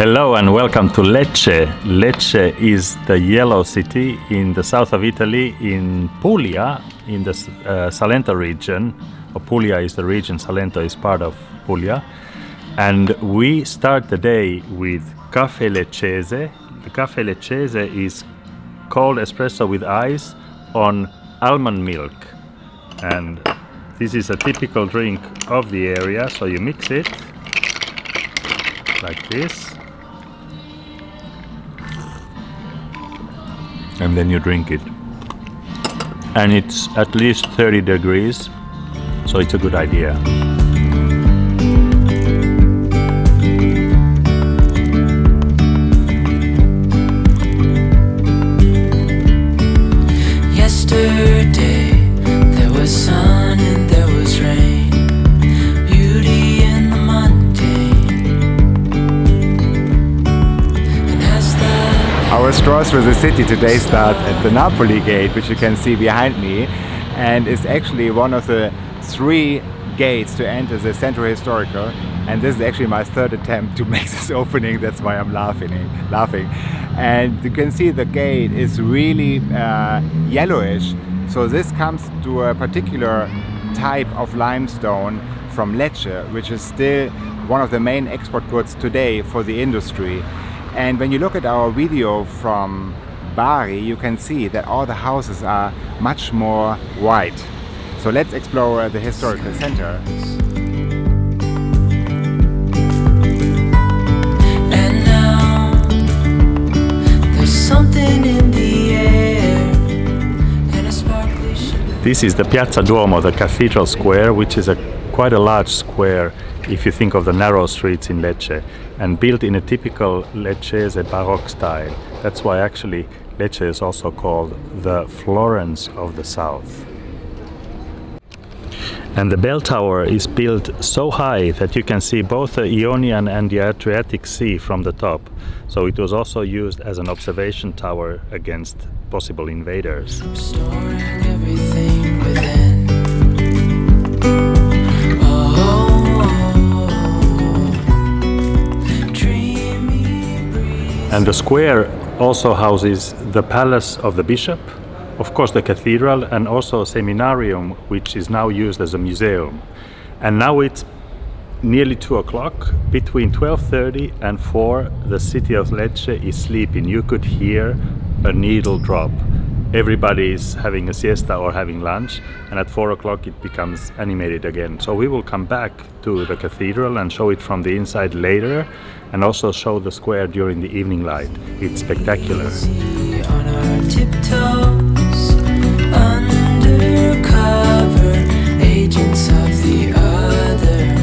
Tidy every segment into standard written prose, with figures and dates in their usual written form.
Hello and welcome to Lecce. Lecce is the yellow city in the south of Italy, in Puglia, in the Salento region. Puglia is the region, Salento is part of Puglia. And we start the day with Caffè Leccese. The Caffè Leccese is cold espresso with ice on almond milk. And this is a typical drink of the area, so you mix it like this. And then you drink it. And it's at least 30 degrees, so it's a good idea. Yesterday there was sun and there was rain, beauty in the mundane. And as Our strolls through the city today start at the Napoli Gate, which you can see behind me, and is actually one of the 3 gates to enter the Centro Historical. And this is actually my 3rd attempt to make this opening. That's why I'm laughing. And you can see the gate is really yellowish. So this comes to a particular type of limestone from Lecce, which is still one of the main export goods today for the industry. And when you look at our video from Bari, you can see that all the houses are much more white. So let's explore the historical center. and now there's something in the air and a sparkly shimmer. This is the Piazza Duomo, the Cathedral Square, which is quite a large square if you think of the narrow streets in Lecce, and built in a typical Leccese Baroque style. That's why actually Lecce is also called the Florence of the South. And the bell tower is built so high that you can see both the Ionian and the Adriatic Sea from the top. So it was also used as an observation tower against possible invaders. Storing everything within. And the square also houses the palace of the bishop, of course the cathedral, and also a seminarium, which is now used as a museum. And now it's nearly 2 o'clock. Between 12:30 and 4, the city of Lecce is sleeping. You could hear a needle drop. Everybody is having a siesta or having lunch, and at 4 o'clock it becomes animated again. So we will come back to the cathedral and show it from the inside later, and also show the square during the evening light. It's spectacular. On our tiptoes, undercover agents of the other.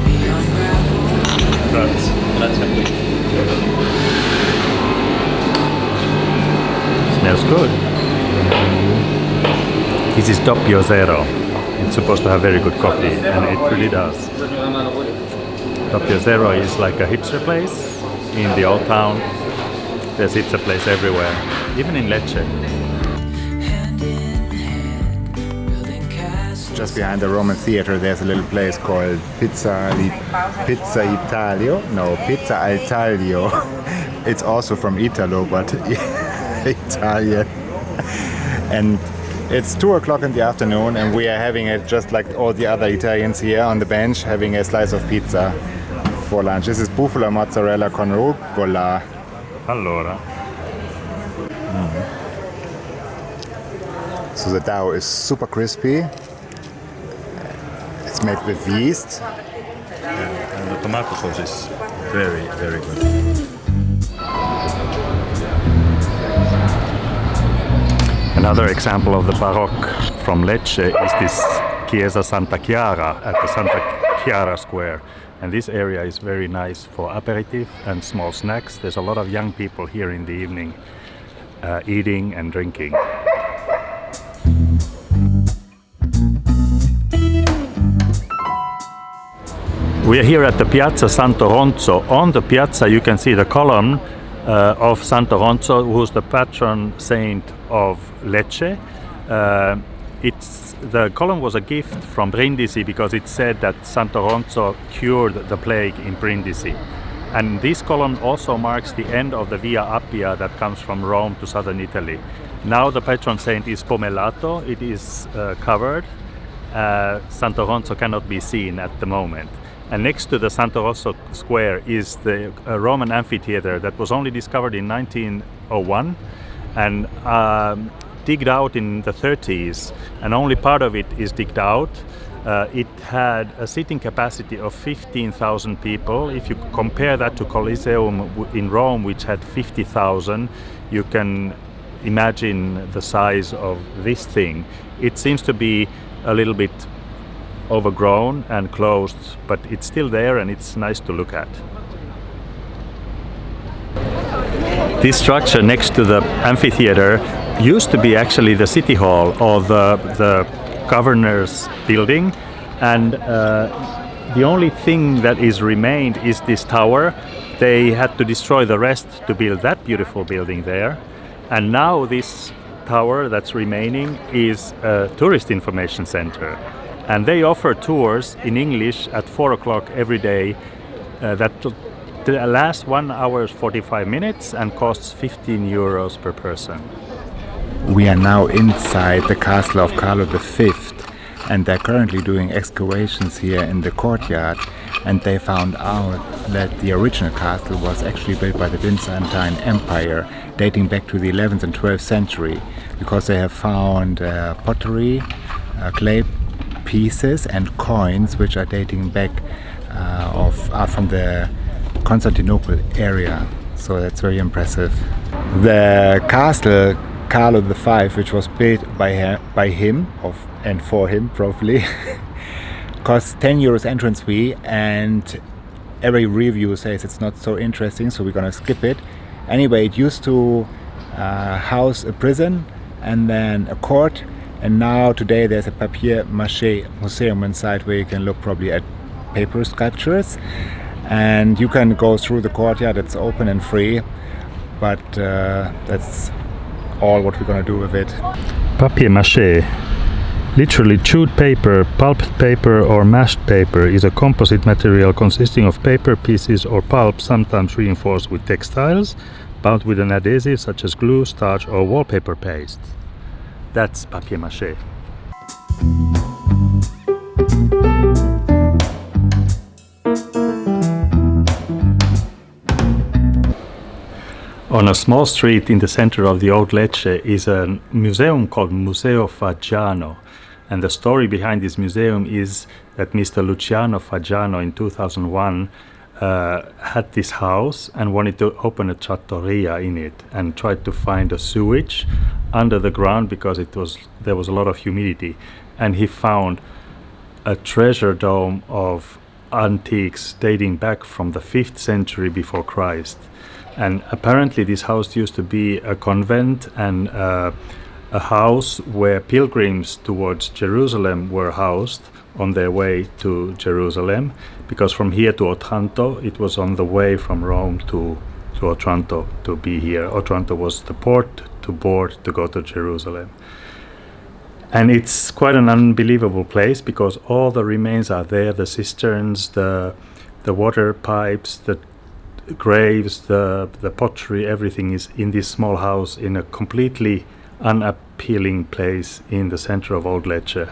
We unravel. Smells good. This is Doppio Zero. It's supposed to have very good coffee, and it really does. Doppio Zero is like a hipster place in the old town. There's hipster place everywhere, even in Lecce. Hand in hand, building castles. Just behind the Roman theater, there's a little place called Pizza Al Taglio. It's also from Italo, but Italian. And it's 2 o'clock in the afternoon, and we are having it just like all the other Italians here on the bench, having a slice of pizza for lunch. This is bufala mozzarella con rucola. Allora. So the dough is super crispy. It's made with yeast. And the tomato sauce is very, very good. Another example of the Baroque from Lecce is this Chiesa Santa Chiara at the Santa Chiara Square. And this area is very nice for aperitif and small snacks. There's a lot of young people here in the evening eating and drinking. We are here at the Piazza Santo Ronzo. On the piazza you can see the column of Santo Ronzo, who's the patron saint of Lecce. The column was a gift from Brindisi because it said that Santo Ronzo cured the plague in Brindisi. And this column also marks the end of the Via Appia that comes from Rome to southern Italy. Now the patron saint is Pomellato. It is covered. Santo Ronzo cannot be seen at the moment. And next to the Santo Rosso Square is the Roman amphitheater that was only discovered in 1901 and digged out in the 30s, and only part of it is digged out. It had a seating capacity of 15,000 people. If you compare that to Colosseum in Rome, which had 50,000, you can imagine the size of this thing. It seems to be a little bit overgrown and closed, but it's still there and it's nice to look at. This structure next to the amphitheater used to be actually the city hall or the governor's building, and the only thing that is remained is this tower. They had to destroy the rest to build that beautiful building there, and now this tower that's remaining is a tourist information center, and they offer tours in English at 4 o'clock every day that lasts 1 hour 45 minutes and costs 15 euros per person. We are now inside the castle of Carlo V, and they're currently doing excavations here in the courtyard, and they found out that the original castle was actually built by the Byzantine Empire, dating back to the 11th and 12th century, because they have found pottery, clay pieces and coins which are dating back from the Constantinople area. So that's very impressive. The castle Carlo V, which was built by him and for him probably, costs 10 euros entrance fee, and every review says it's not so interesting, so we're gonna skip it. Anyway, it used to house a prison and then a court, and now today there's a papier-mâché museum inside where you can look probably at paper sculptures, and you can go through the courtyard. It's open and free, but that's all what we're gonna do with it. Papier-mâché, literally chewed paper, pulped paper or mashed paper, is a composite material consisting of paper pieces or pulp, sometimes reinforced with textiles, bound with an adhesive such as glue, starch or wallpaper paste. That's papier-mâché. On a small street in the center of the old Lecce is a museum called Museo Fatca, and the story behind this museum is that Mr. Luciano Faggiano in 2001 had this house and wanted to open a trattoria in it, and tried to find a sewage under the ground because there was a lot of humidity, and he found a treasure dome of antiques dating back from the 5th century before Christ. And apparently this house used to be a convent and a house where pilgrims towards Jerusalem were housed on their way to Jerusalem, because from here to Otranto it was on the way from Rome to Otranto to be here. Otranto was the port to board to go to Jerusalem. And it's quite an unbelievable place because all the remains are there, the cisterns, the water pipes, the graves, the pottery, everything is in this small house in a completely unappealing place in the center of Old Lecce.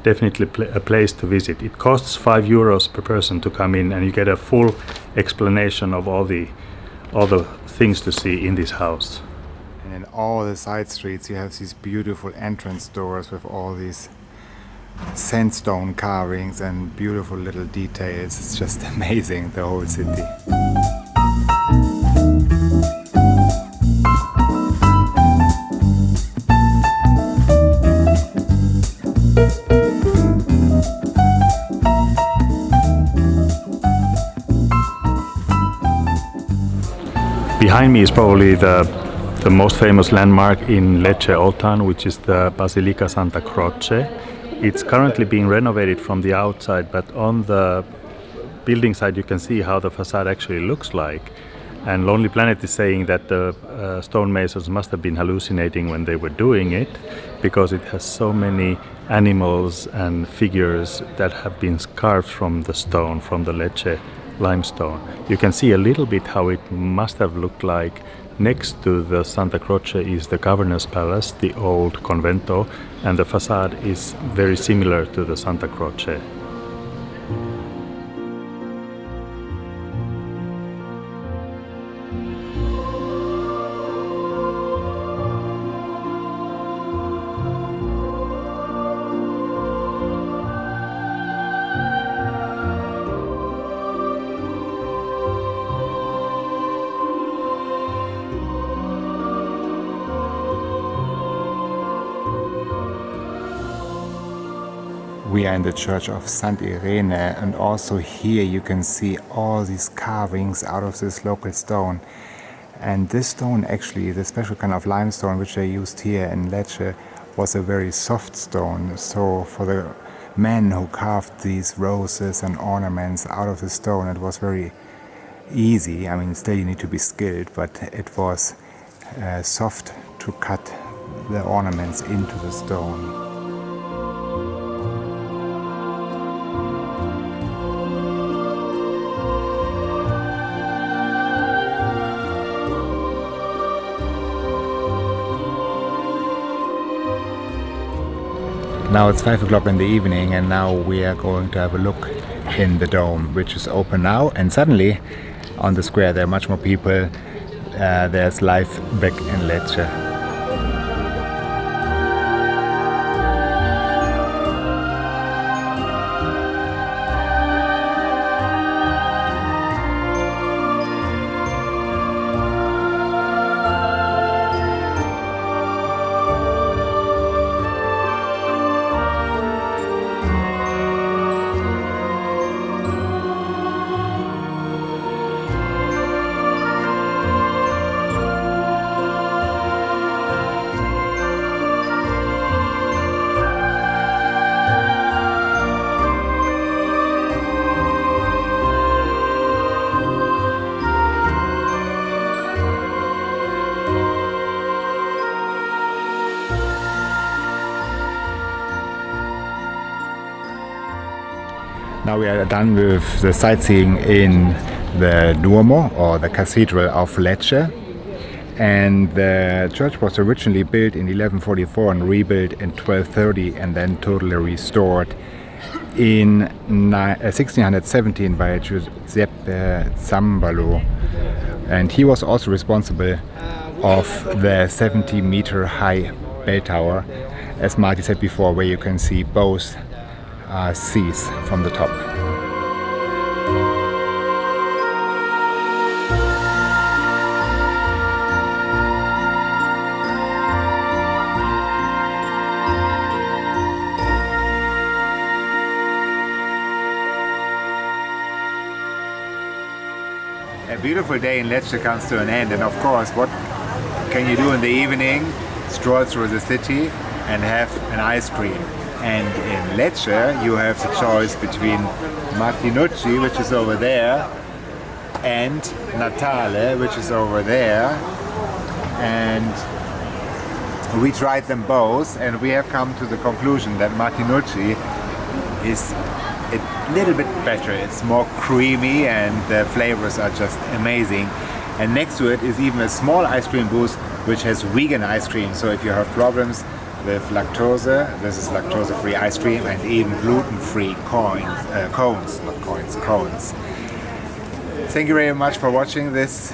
Definitely a place to visit. It costs 5 euros per person to come in, and you get a full explanation of all the things to see in this house. And in all the side streets you have these beautiful entrance doors with all these sandstone carvings and beautiful little details. It's just amazing, the whole city. Behind me is probably the most famous landmark in Lecce Old Town, which is the Basilica Santa Croce. It's currently being renovated from the outside, but on the building side you can see how the facade actually looks like. And Lonely Planet is saying that the stonemasons must have been hallucinating when they were doing it, because it has so many animals and figures that have been carved from the stone, from the Lecce limestone. You can see a little bit how it must have looked like. Next to the Santa Croce is the governor's palace, the old convento, and the facade is very similar to the Santa Croce. We are in the church of Sant'Irene, and also here you can see all these carvings out of this local stone. And this stone, actually, the special kind of limestone which they used here in Lecce, was a very soft stone. So for the men who carved these roses and ornaments out of the stone, it was very easy. I mean, still you need to be skilled, but it was soft to cut the ornaments into the stone. Now it's 5 o'clock in the evening, and now we are going to have a look in the dome, which is open now. And suddenly on the square there are much more people. There's life back in Lecce. Now we are done with the sightseeing in the Duomo, or the Cathedral of Lecce. And the church was originally built in 1144 and rebuilt in 1230 and then totally restored in 1617 by Giuseppe Zambalo. And he was also responsible of the 70-meter high bell tower, as Marty said before, where you can see both seas from the top. A beautiful day in Lecce comes to an end, and of course, what can you do in the evening? Stroll through the city and have an ice cream. And in Lecce you have the choice between Martinucci, which is over there, and Natale, which is over there. And we tried them both, and we have come to the conclusion that Martinucci is a little bit better. It's more creamy and the flavors are just amazing. And next to it is even a small ice cream booth which has vegan ice cream. So if you have problems with lactose, this is lactose-free ice cream, and even gluten-free cones. Thank you very much for watching this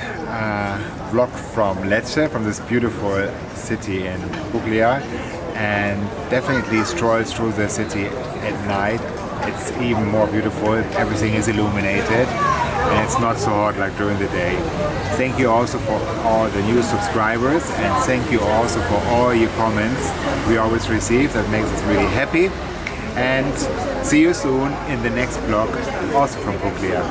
vlog from Lecce, from this beautiful city in Puglia, and definitely stroll through the city at night. It's even more beautiful. Everything is illuminated and it's not so hot like during the day. Thank you also for all the new subscribers, and thank you also for all your comments we always receive. That makes us really happy. And see you soon in the next vlog, also from Puglia.